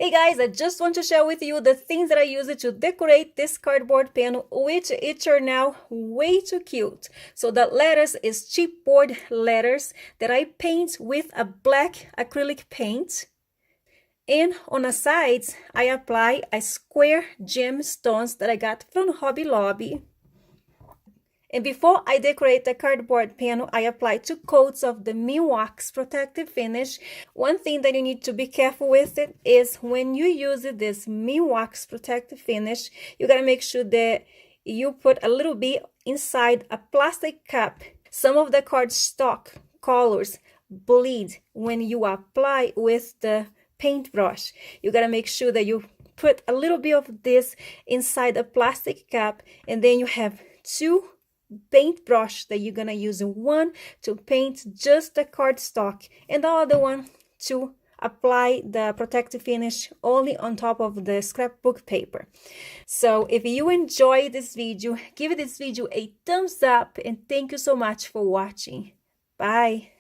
Hey guys, I just want to share with you the things that I use to decorate this cardboard panel, which it turned out way too cute. So the letters is chipboard letters that I paint with a black acrylic paint. And on the sides, I apply a square gemstones that I got from Hobby Lobby. And before I decorate the cardboard panel, I apply 2 coats of the Wax protective finish. One thing that you need to be careful with it is when you use this Wax protective finish, you gotta make sure that you put a little bit inside a plastic cup. Some of the cardstock colors bleed when you apply with the paintbrush. You gotta make sure that you put a little bit of this inside a plastic cup, and then you have 2 paintbrush that you're gonna use, one to paint just the cardstock and the other one to apply the protective finish only on top of the scrapbook paper. So if you enjoyed this video, give this video a thumbs up and thank you so much for watching. Bye.